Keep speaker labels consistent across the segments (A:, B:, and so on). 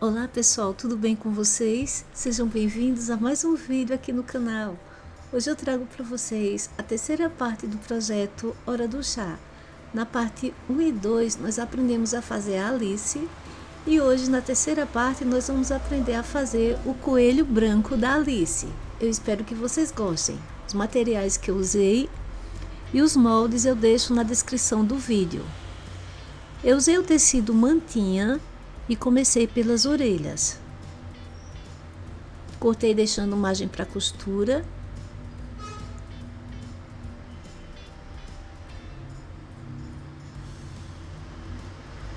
A: Olá pessoal, tudo bem com vocês? Sejam bem-vindos a mais um vídeo aqui no canal. Hoje eu trago para vocês a terceira parte do projeto Hora do Chá. Na parte 1 e 2 nós aprendemos a fazer a Alice e hoje na terceira parte nós vamos aprender a fazer o coelho branco da Alice. Eu espero que vocês gostem. Os materiais que eu usei e os moldes eu deixo na descrição do vídeo. Eu usei o tecido mantinha e comecei pelas orelhas. Cortei deixando margem para costura.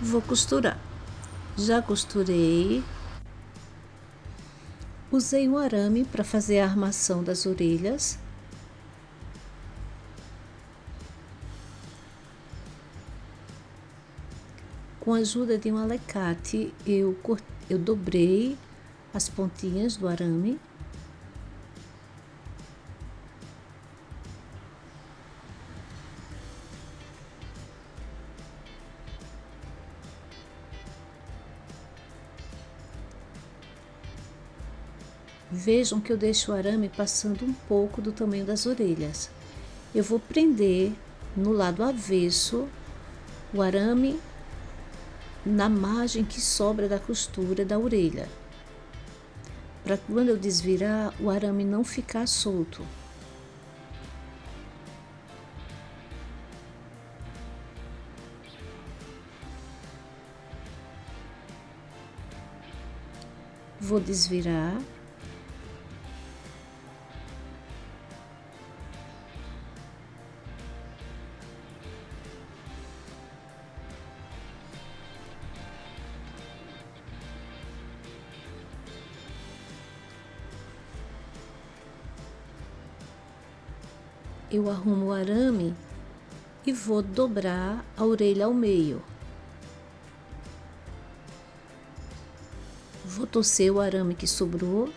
A: Vou costurar. Já costurei. Usei um arame para fazer a armação das orelhas. Com a ajuda de um alicate, eu dobrei as pontinhas do arame. Vejam que eu deixo o arame passando um pouco do tamanho das orelhas. Eu vou prender no lado avesso o arame na margem que sobra da costura da orelha, para quando eu desvirar o arame não ficar solto. Vou desvirar. Eu arrumo o arame e vou dobrar a orelha ao meio. Vou torcer o arame que sobrou.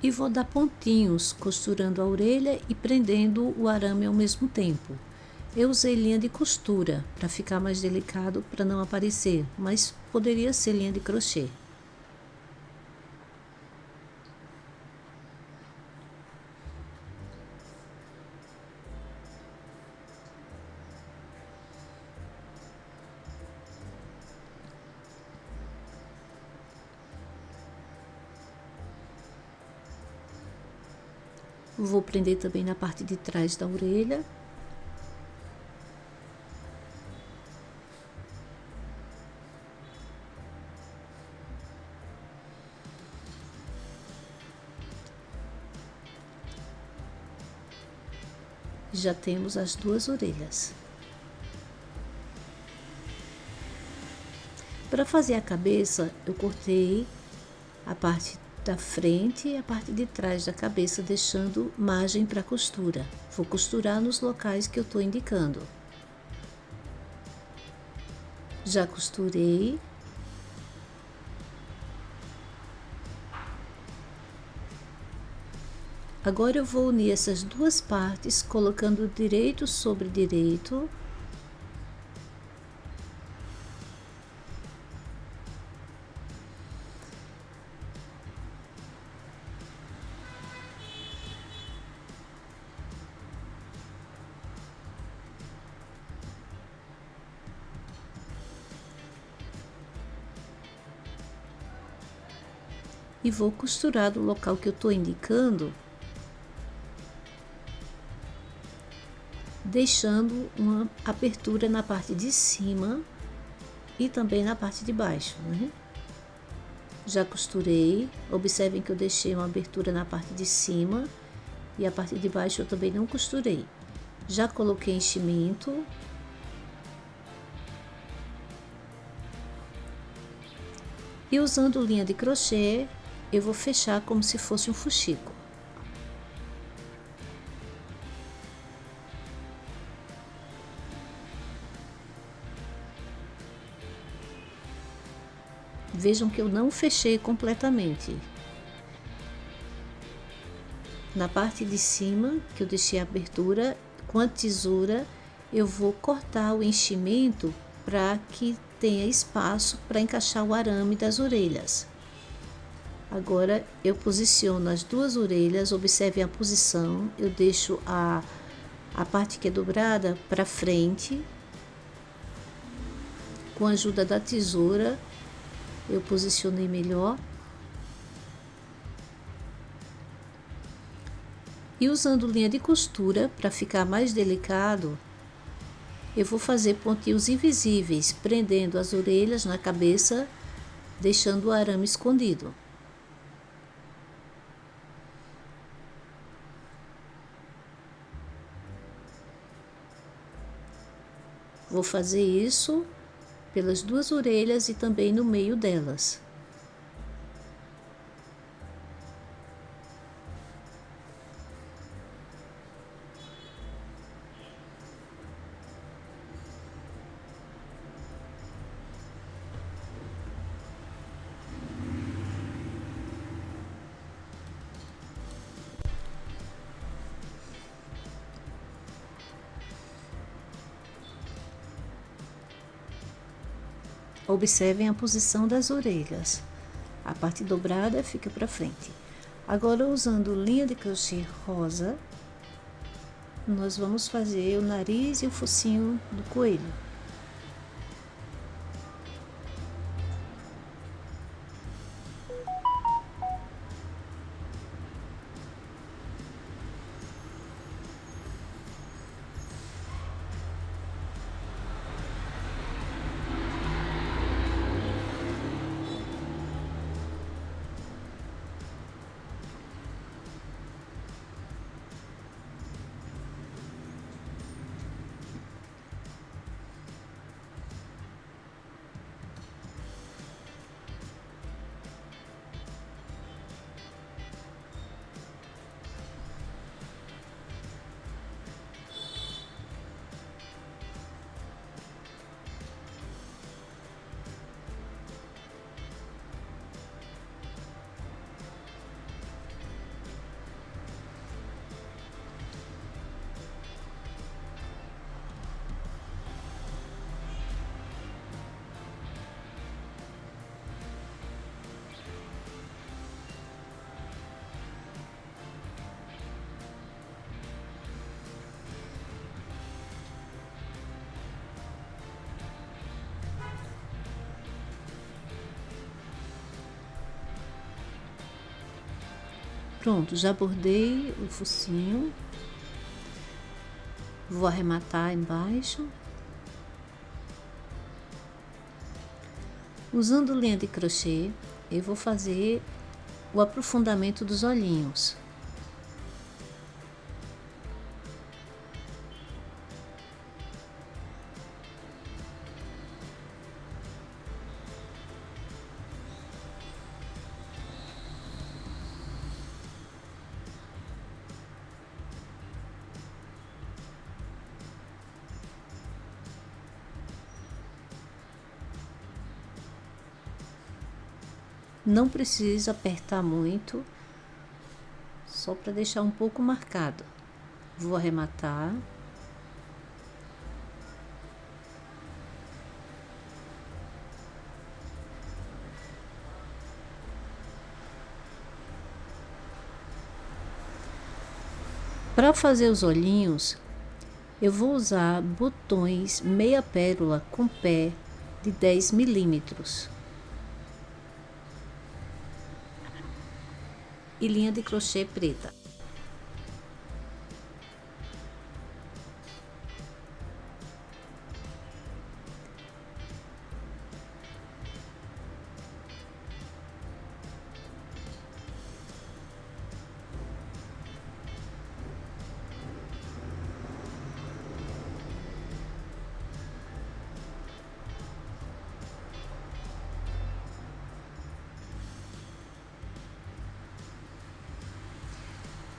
A: E vou dar pontinhos, costurando a orelha e prendendo o arame ao mesmo tempo. Eu usei linha de costura para ficar mais delicado, para não aparecer, mas poderia ser linha de crochê. Vou prender também na parte de trás da orelha. Já temos as duas orelhas. Para fazer a cabeça, eu cortei a parte da frente e a parte de trás da cabeça, deixando margem para costura. Vou costurar nos locais que eu estou indicando. Já costurei. Agora eu vou unir essas duas partes, colocando direito sobre direito. E vou costurar do local que eu estou indicando, deixando uma abertura na parte de cima e também na parte de baixo, né? Já costurei. Observem que eu deixei uma abertura na parte de cima e a parte de baixo eu também não costurei. Já coloquei enchimento. E usando linha de crochê, eu vou fechar como se fosse um fuxico. Vejam que eu não fechei completamente. na parte de cima, que eu deixei a abertura, com a tesoura, eu vou cortar o enchimento para que tenha espaço para encaixar o arame das orelhas. Agora eu posiciono as duas orelhas, observem a posição, eu deixo a parte que é dobrada para frente. Com a ajuda da tesoura, eu posicionei melhor. E usando linha de costura, para ficar mais delicado, eu vou fazer pontinhos invisíveis, prendendo as orelhas na cabeça, deixando o arame escondido. Vou fazer isso pelas duas orelhas e também no meio delas. Observem a posição das orelhas. A parte dobrada fica para frente. Agora, usando linha de crochê rosa, nós vamos fazer o nariz e o focinho do coelho. Pronto, já bordei o focinho. Vou arrematar embaixo. Usando linha de crochê, eu vou fazer o aprofundamento dos olhinhos. Não precisa apertar muito, só para deixar um pouco marcado. Vou arrematar. Para fazer os olhinhos, eu vou usar botões meia pérola com pé de 10 milímetros. E linha de crochê preta.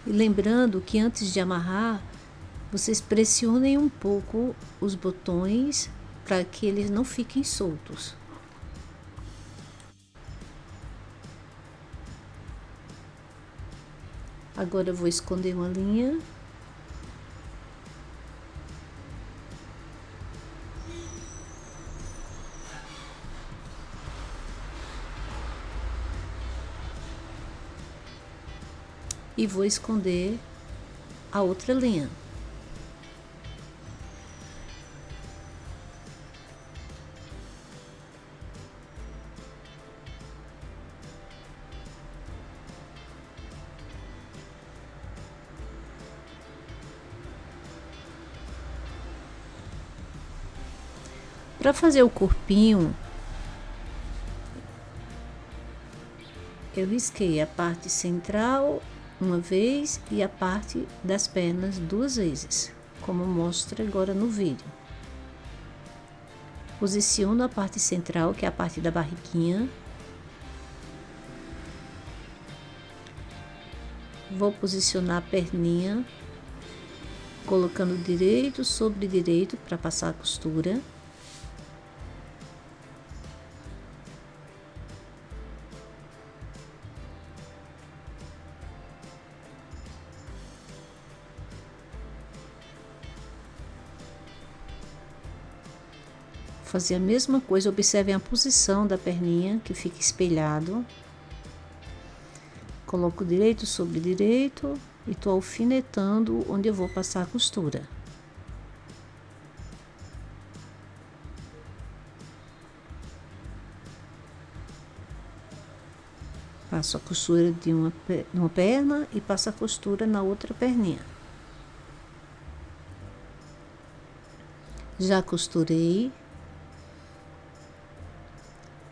A: E lembrando que antes de amarrar, vocês pressionem um pouco os botões para que eles não fiquem soltos. Agora eu vou esconder uma linha. E vou esconder a outra linha. Para fazer o corpinho, eu risquei a parte central uma vez e a parte das pernas 2 vezes, como mostra agora no vídeo. Posiciono a parte central, que é a parte da barriguinha. Vou posicionar a perninha, colocando direito sobre direito para passar a costura. Fazer a mesma coisa, observem a posição da perninha, que fica espelhado. Coloco direito sobre direito e tô alfinetando onde eu vou passar a costura. Passo a costura de uma perna e passo a costura na outra perninha. Já costurei.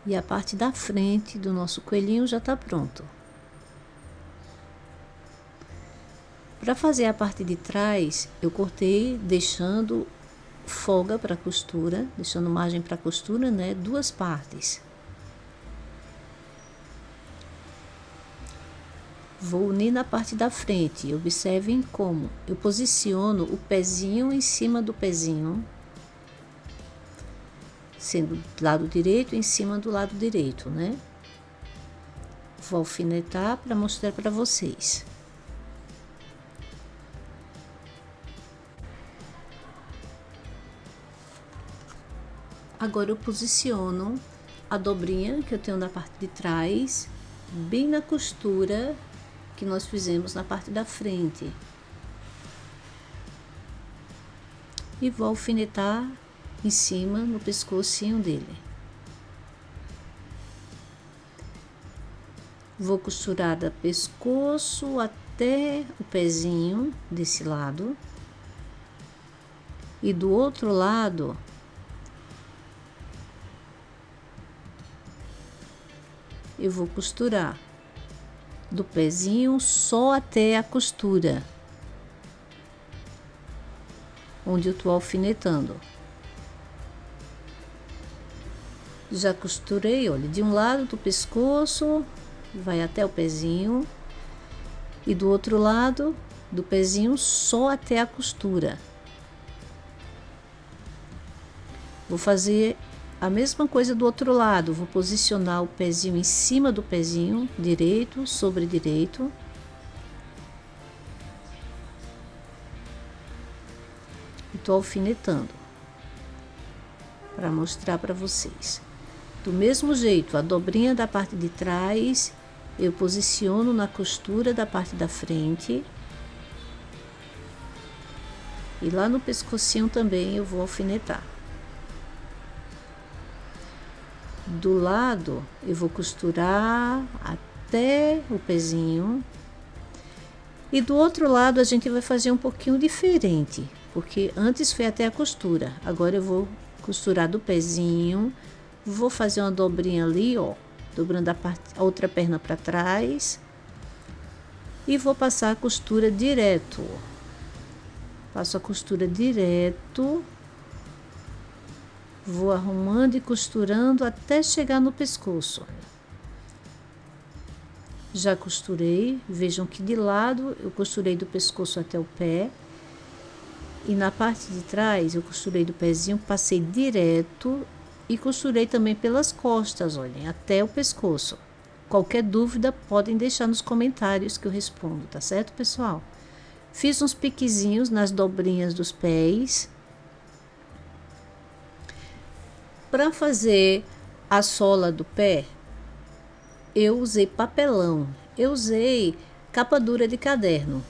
A: E a parte da frente do nosso coelhinho já tá pronto. Para fazer a parte de trás, eu cortei deixando folga para costura, deixando margem para costura, né? 2 partes. Vou unir na parte da frente. Observem como eu posiciono o pezinho em cima do pezinho, sendo do lado direito em cima do lado direito, né? Vou alfinetar para mostrar para vocês. Agora eu posiciono a dobrinha que eu tenho na parte de trás, bem na costura que nós fizemos na parte da frente. E vou alfinetar em cima no pescocinho dele. Vou costurar do pescoço até o pezinho desse lado. E do outro lado, eu vou costurar do pezinho só até a costura, onde eu tô alfinetando. Já costurei, olha, de um lado do pescoço, vai até o pezinho, e do outro lado do pezinho só até a costura. Vou fazer a mesma coisa do outro lado, vou posicionar o pezinho em cima do pezinho, direito sobre direito. E tô alfinetando para mostrar para vocês. Do mesmo jeito, a dobrinha da parte de trás, eu posiciono na costura da parte da frente. E lá no pescocinho também eu vou alfinetar. Do lado, eu vou costurar até o pezinho. E do outro lado, a gente vai fazer um pouquinho diferente, porque antes foi até a costura. Agora eu vou costurar do pezinho. Vou fazer uma dobrinha ali, ó, dobrando a outra perna para trás. E vou passar a costura direto. Passo a costura direto. Vou arrumando e costurando até chegar no pescoço. Já costurei, vejam que de lado eu costurei do pescoço até o pé. E na parte de trás eu costurei do pezinho, passei direto e costurei também pelas costas, olhem, até o pescoço. Qualquer dúvida, podem deixar nos comentários que eu respondo, tá certo, pessoal? Fiz uns piquezinhos nas dobrinhas dos pés. Para fazer a sola do pé, eu usei papelão. Eu usei capa dura de caderno.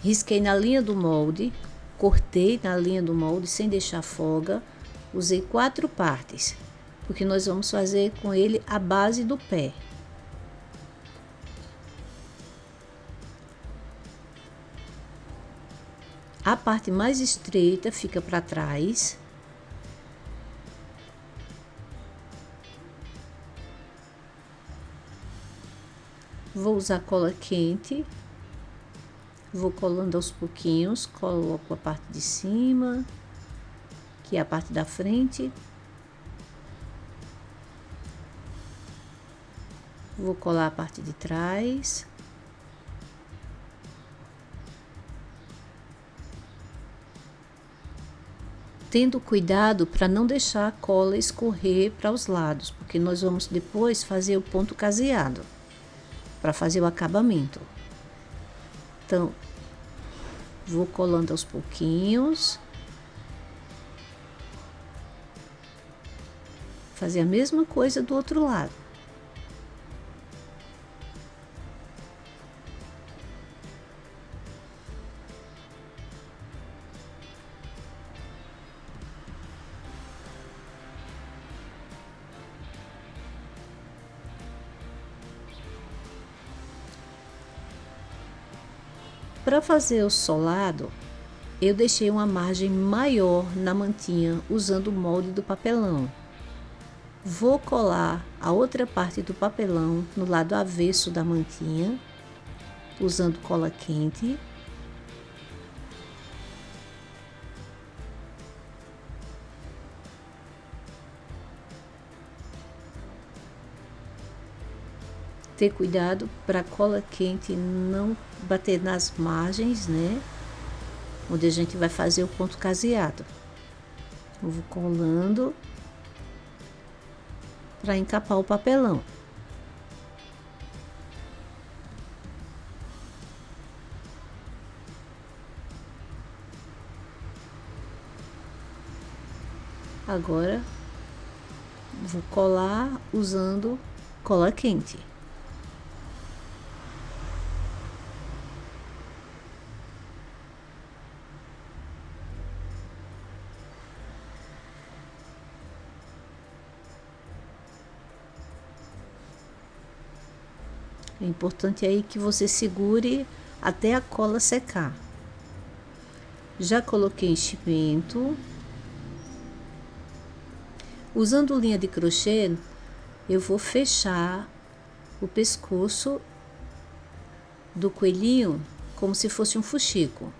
A: Risquei na linha do molde, cortei na linha do molde sem deixar folga. Usei 4 partes, porque nós vamos fazer com ele a base do pé. A parte mais estreita fica para trás. Vou usar cola quente. Vou colando aos pouquinhos. Coloco a parte de cima, que é a parte da frente. Vou colar a parte de trás. Tendo cuidado para não deixar a cola escorrer para os lados, porque nós vamos depois fazer o ponto caseado, para fazer o acabamento. Então, vou colando aos pouquinhos. Fazer a mesma coisa do outro lado. Para fazer o solado, eu deixei uma margem maior na mantinha usando o molde do papelão. Vou colar a outra parte do papelão no lado avesso da mantinha, usando cola quente. Ter cuidado para a cola quente não bater nas margens, né? Onde a gente vai fazer o ponto caseado. Eu vou colando para encapar o papelão. Agora vou colar usando cola quente. É importante aí que você segure até a cola secar. Já coloquei enchimento. Usando linha de crochê, eu vou fechar o pescoço do coelhinho como se fosse um fuxico.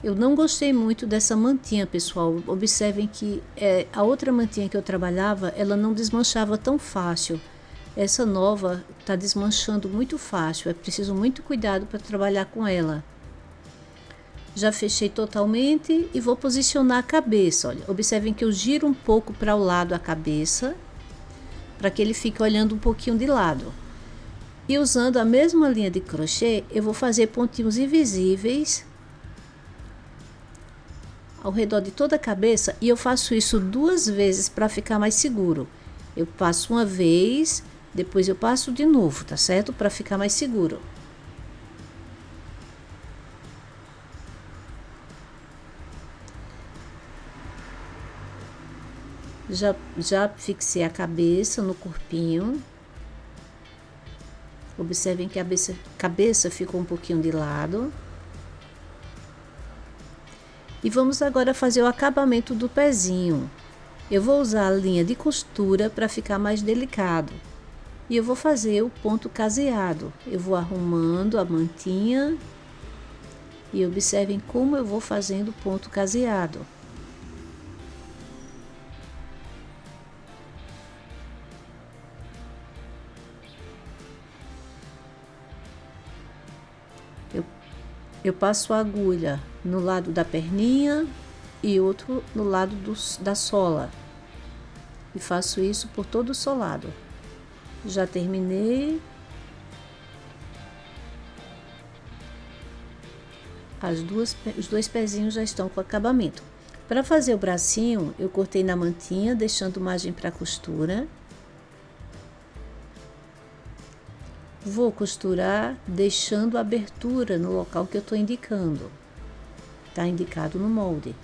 A: Eu não gostei muito dessa mantinha, pessoal. Observem que a outra mantinha que eu trabalhava, ela não desmanchava tão fácil. Essa nova tá desmanchando muito fácil, é preciso muito cuidado para trabalhar com ela. Já fechei totalmente e vou posicionar a cabeça. Olha, observem que eu giro um pouco para o lado a cabeça, para que ele fique olhando um pouquinho de lado. E usando a mesma linha de crochê, eu vou fazer pontinhos invisíveis ao redor de toda a cabeça, e eu faço isso 2 vezes para ficar mais seguro. Eu passo uma vez, depois eu passo de novo, tá certo? Para ficar mais seguro. Já fixei a cabeça no corpinho. Observem que a cabeça ficou um pouquinho de lado. E vamos agora fazer o acabamento do pezinho. Eu vou usar a linha de costura para ficar mais delicado. E eu vou fazer o ponto caseado. Eu vou arrumando a mantinha. E observem como eu vou fazendo o ponto caseado. Eu passo a agulha no lado da perninha e outro no lado da sola. E faço isso por todo o solado. Já terminei. Os dois pezinhos já estão com acabamento. Para fazer o bracinho, eu cortei na mantinha, deixando margem para costura. Vou costurar deixando abertura no local que eu estou indicando. Está indicado no molde.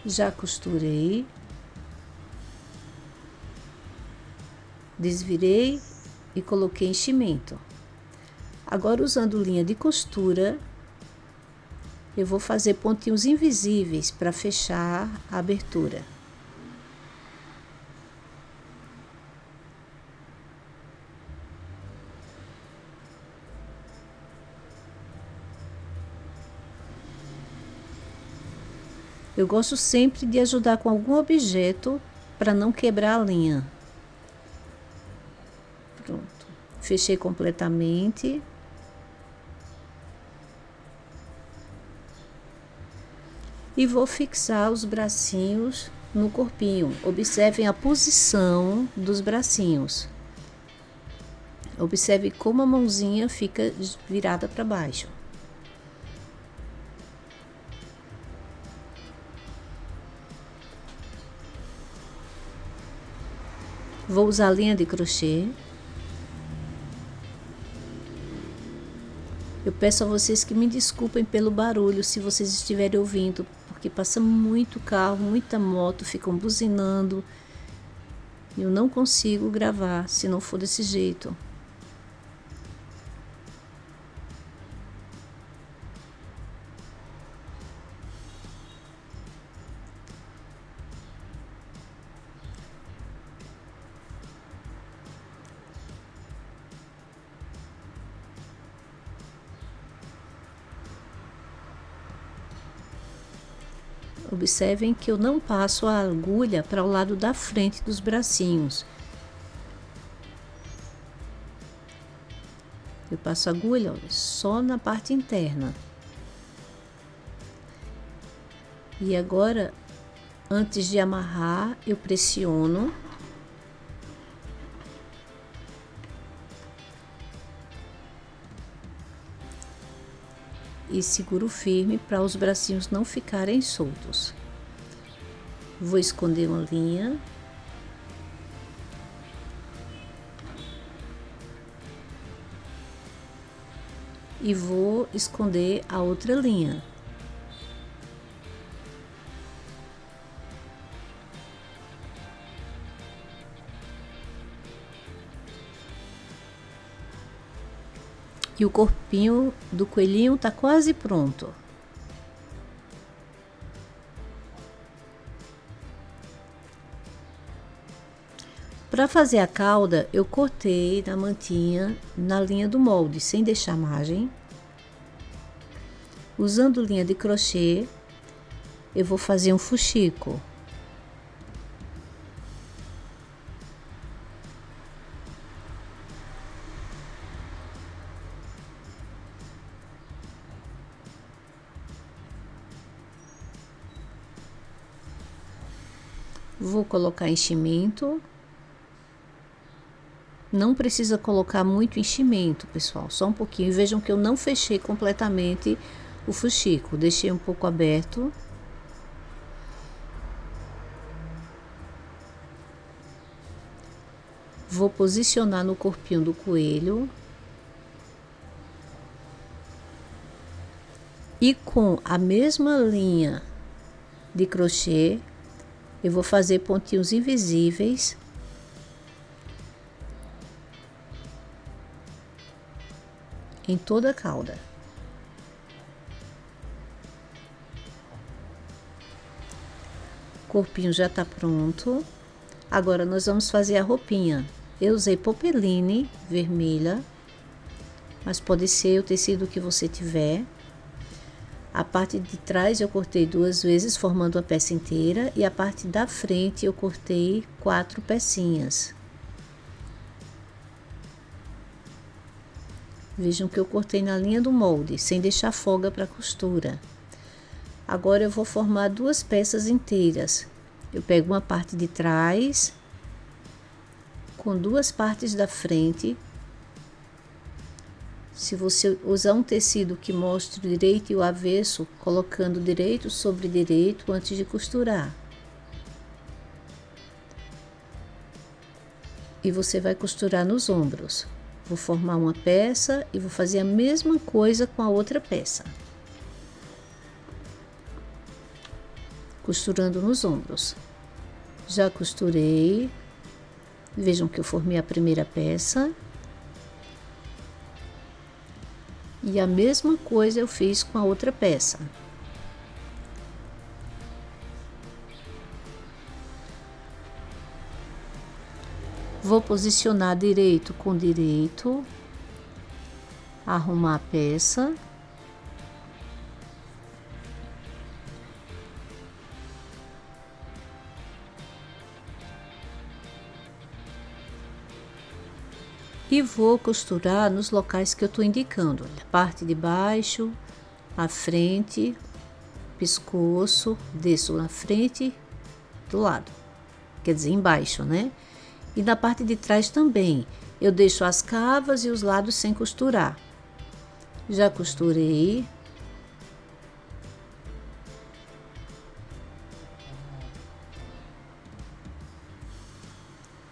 A: Já costurei. Desvirei e coloquei enchimento. Agora, usando linha de costura, eu vou fazer pontinhos invisíveis para fechar a abertura. Eu gosto sempre de ajudar com algum objeto para não quebrar a linha. Pronto. Fechei completamente. E vou fixar os bracinhos no corpinho. Observem a posição dos bracinhos. Observe como a mãozinha fica virada para baixo. Vou usar a linha de crochê. Eu peço a vocês que me desculpem pelo barulho, se vocês estiverem ouvindo, porque passa muito carro, muita moto, ficam buzinando. Eu não consigo gravar se não for desse jeito. Observem que eu não passo a agulha para o lado da frente dos bracinhos. Eu passo a agulha, olha, só na parte interna. E agora, antes de amarrar, eu pressiono. E seguro firme para os bracinhos não ficarem soltos. Vou esconder uma linha. E vou esconder a outra linha. E o corpinho do coelhinho tá quase pronto. Para fazer a cauda, eu cortei na mantinha, na linha do molde, sem deixar margem. Usando linha de crochê, eu vou fazer um fuxico. Vou colocar enchimento. Não precisa colocar muito enchimento, pessoal, só um pouquinho. Vejam que eu não fechei completamente o fuxico, deixei um pouco aberto. Vou posicionar no corpinho do coelho. E com a mesma linha de crochê, eu vou fazer pontinhos invisíveis. Em toda a cauda. O corpinho já tá pronto. Agora nós vamos fazer a roupinha. Eu usei popeline vermelha, mas pode ser o tecido que você tiver. A parte de trás eu cortei 2 vezes, formando a peça inteira, e a parte da frente eu cortei 4 pecinhas. Vejam que eu cortei na linha do molde, sem deixar folga para costura. Agora eu vou formar duas peças inteiras. Eu pego uma parte de trás com duas partes da frente. Se você usar um tecido que mostre o direito e o avesso, colocando direito sobre direito antes de costurar. E você vai costurar nos ombros. Vou formar uma peça e vou fazer a mesma coisa com a outra peça. Costurando nos ombros. Já costurei. Vejam que eu formei a primeira peça. E a mesma coisa eu fiz com a outra peça. Vou posicionar direito com direito, arrumar a peça. E vou costurar nos locais que eu estou indicando, a parte de baixo, a frente, pescoço, desço na frente, do lado, quer dizer, embaixo, né? E na parte de trás também, eu deixo as cavas e os lados sem costurar. Já costurei.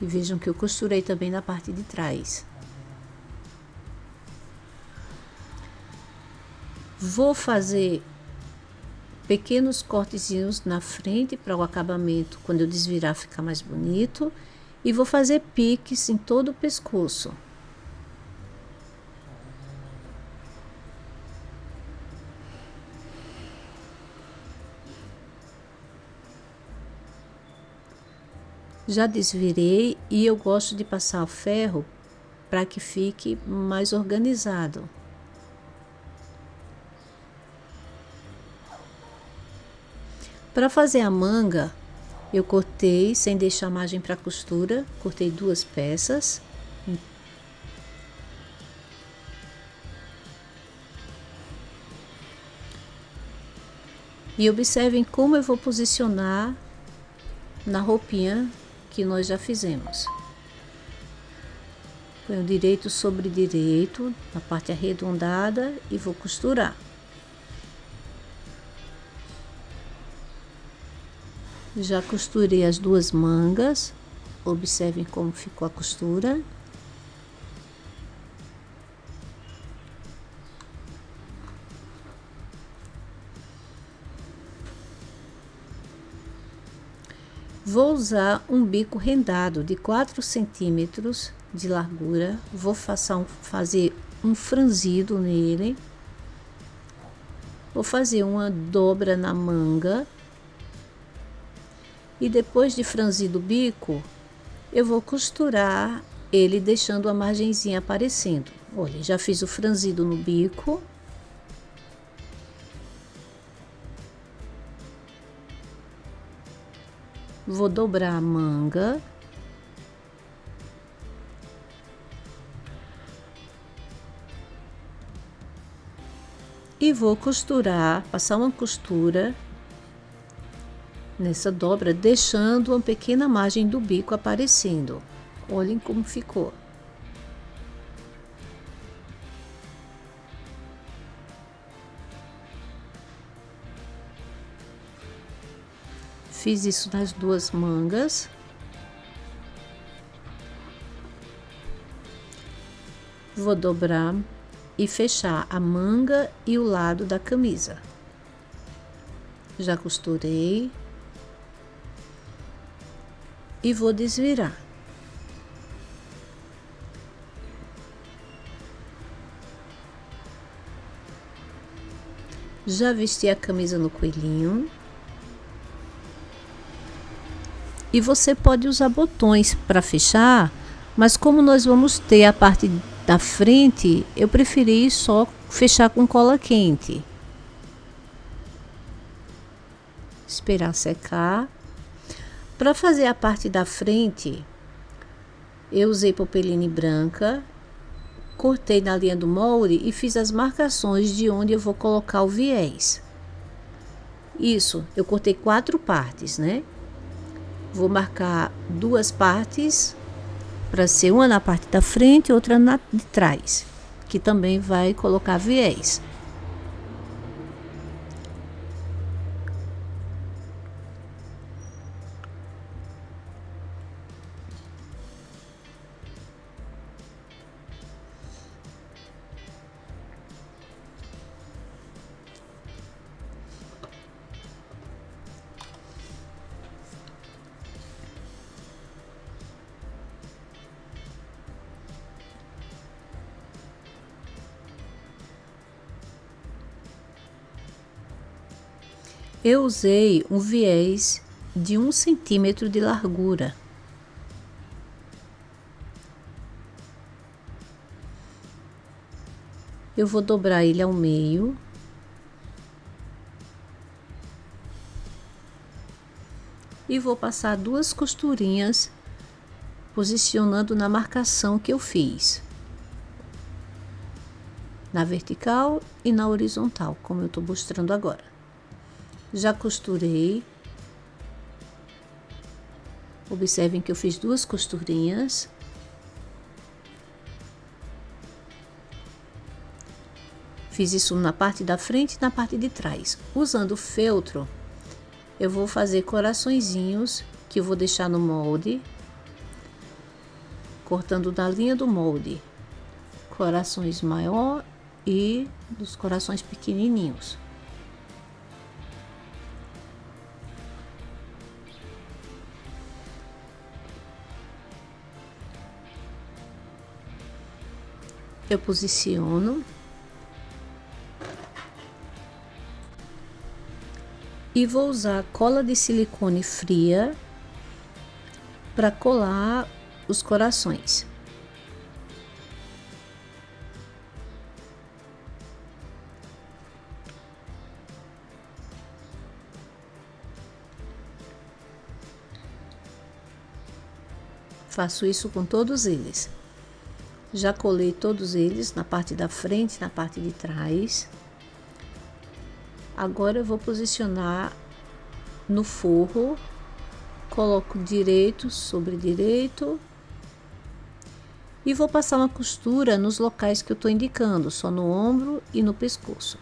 A: E vejam que eu costurei também na parte de trás. Vou fazer pequenos cortezinhos na frente para o acabamento, quando eu desvirar, ficar mais bonito. E vou fazer piques em todo o pescoço. Já desvirei e eu gosto de passar o ferro para que fique mais organizado. Para fazer a manga, eu cortei sem deixar margem para costura, cortei duas peças. E observem como eu vou posicionar na roupinha que nós já fizemos. Ponho direito sobre direito, na parte arredondada, e vou costurar. Já costurei as duas mangas, observem como ficou a costura. Vou usar um bico rendado de 4 centímetros de largura, vou fazer um franzido nele, vou fazer uma dobra na manga. E depois de franzido o bico, eu vou costurar ele deixando a margenzinha aparecendo. Olha, já fiz o franzido no bico. Vou dobrar a manga. E vou costurar, passar uma costura nessa dobra, deixando uma pequena margem do bico aparecendo. Olhem como ficou. Fiz isso nas duas mangas. Vou dobrar e fechar a manga e o lado da camisa. Já costurei. E vou desvirar. Já vesti a camisa no coelhinho. E você pode usar botões para fechar, mas como nós vamos ter a parte da frente, eu preferi só fechar com cola quente. Esperar secar. Para fazer a parte da frente, eu usei popeline branca, cortei na linha do molde e fiz as marcações de onde eu vou colocar o viés. Isso, eu cortei 4 partes, né? Vou marcar 2 partes para ser uma na parte da frente e outra na de trás, que também vai colocar viés. Eu usei um viés de 1 centímetro de largura. Eu vou dobrar ele ao meio. E vou passar 2 costurinhas, posicionando na marcação que eu fiz. Na vertical e na horizontal, como eu estou mostrando agora. Já costurei. Observem que eu fiz 2 costurinhas. Fiz isso na parte da frente e na parte de trás. Usando o feltro, eu vou fazer coraçõezinhos que eu vou deixar no molde, cortando da linha do molde, corações maior e dos corações pequenininhos. Eu posiciono e vou usar cola de silicone fria para colar os corações. Faço isso com todos eles. Já colei todos eles na parte da frente, na parte de trás. Agora eu vou posicionar no forro, coloco direito sobre direito e vou passar uma costura nos locais que eu estou indicando, só no ombro e no pescoço.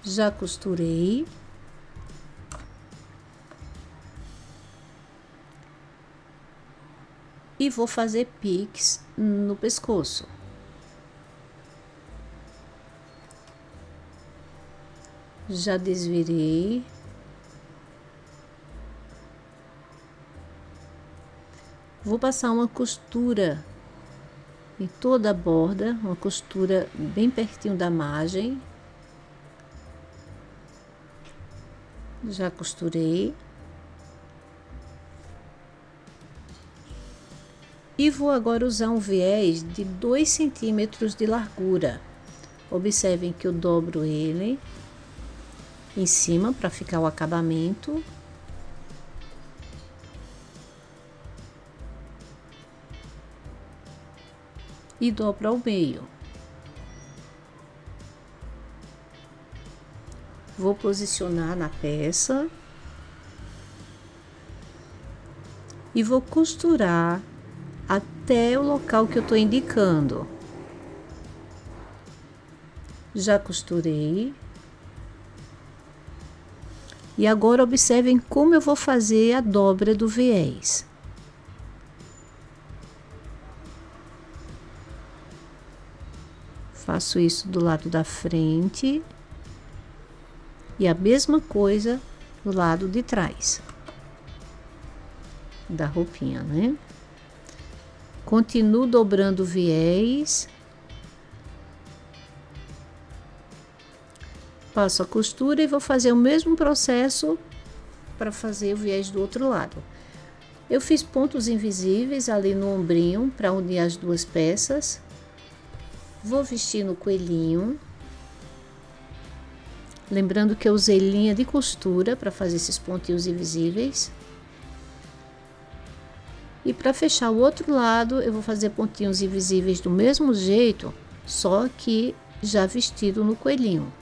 A: Já costurei. E vou fazer piques no pescoço. Já desvirei. Vou passar uma costura em toda a borda, uma costura bem pertinho da margem. Já costurei. E vou agora usar um viés de 2 centímetros de largura. Observem que eu dobro ele em cima para ficar o acabamento. E dobro ao meio. Vou posicionar na peça. E vou costurar até o local que eu estou indicando. Já costurei. E agora observem como eu vou fazer a dobra do viés. Faço isso do lado da frente. E a mesma coisa do lado de trás da roupinha, né? Continuo dobrando o viés. Passo a costura e vou fazer o mesmo processo para fazer o viés do outro lado. Eu fiz pontos invisíveis ali no ombrinho para unir as 2 peças. Vou vestir no coelhinho. Lembrando que eu usei linha de costura para fazer esses pontinhos invisíveis. E para fechar o outro lado, eu vou fazer pontinhos invisíveis do mesmo jeito, só que já vestido no coelhinho.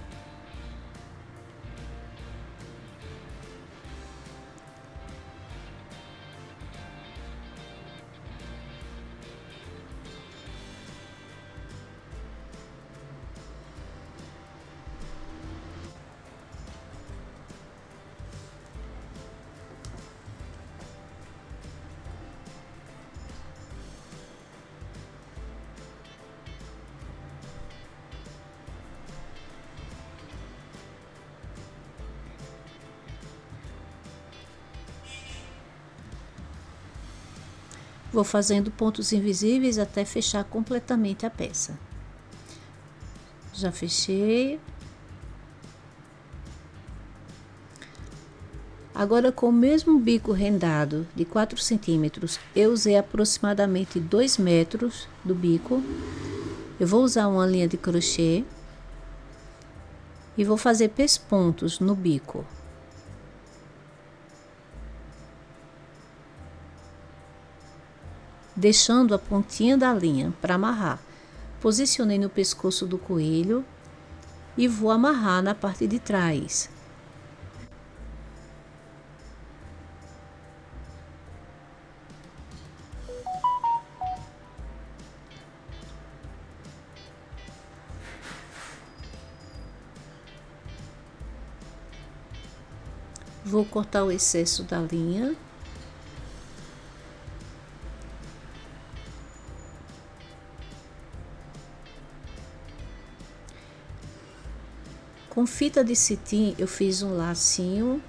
A: Vou fazendo pontos invisíveis até fechar completamente a peça. Já fechei. Agora, com o mesmo bico rendado de 4 centímetros, eu usei aproximadamente 2 metros do bico. Eu vou usar uma linha de crochê e vou fazer pespontos no bico. Deixando a pontinha da linha para amarrar. Posicionei no pescoço do coelho e vou amarrar na parte de trás. Vou cortar o excesso da linha. Com fita de cetim eu fiz um lacinho,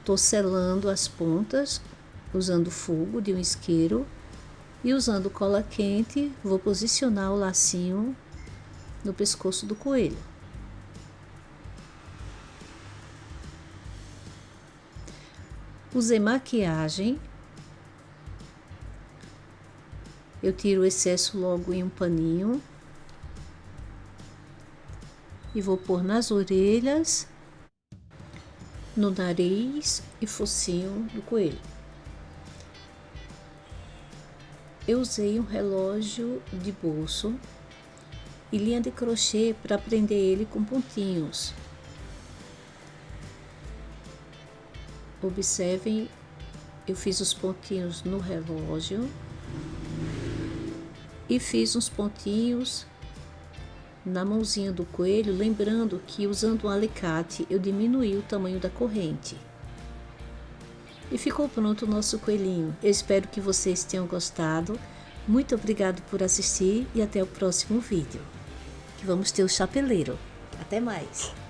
A: tô selando as pontas, usando fogo de um isqueiro e usando cola quente, vou posicionar o lacinho no pescoço do coelho. Usei maquiagem, eu tiro o excesso logo em um paninho e vou pôr nas orelhas, no nariz e focinho do coelho. Eu usei um relógio de bolso e linha de crochê para prender ele com pontinhos. Observem, eu fiz os pontinhos no relógio e fiz uns pontinhos na mãozinha do coelho, lembrando que usando um alicate eu diminuí o tamanho da corrente. E ficou pronto o nosso coelhinho. Eu espero que vocês tenham gostado. Muito obrigado por assistir e até o próximo vídeo. Que vamos ter o chapeleiro. Até mais!